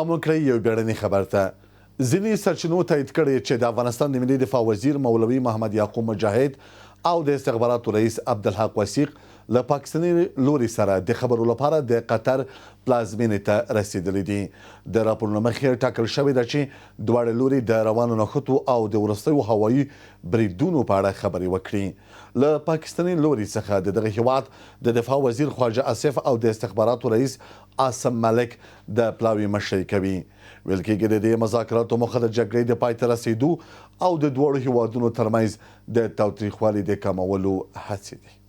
پام وکړئ یو بیړني خبر ته. ځینې سرچینو تایید کړی چې د افغانستان د ملي دفاع وزیر مولوي محمد یعقوب مجاهد او د استخباراتو رئیس عبدالحق وثیق له پاکستاني لوري سره د خبرو لپاره د قطر پلازمینې ته رسیدلی دي. د راپورونو مخې ټاکل شوې ده چې دواړه لوري د روانو نښتو او د وروستیو هوایي بریدونو په اړه خبرې وکړي. له پاکستاني لوري څخه د دغه هیواد د دفاع وزیر خواجه آصف او د استخباراتو رئیس عاصم ملک د پلاوي مشري کوي. ویل کېږي د دې مذاکراتو موخه د جګړې د پای ته رسیدو او د دواړو هیوادونو ترمنځ د تاوتریخوالي د کمولو هڅې دي.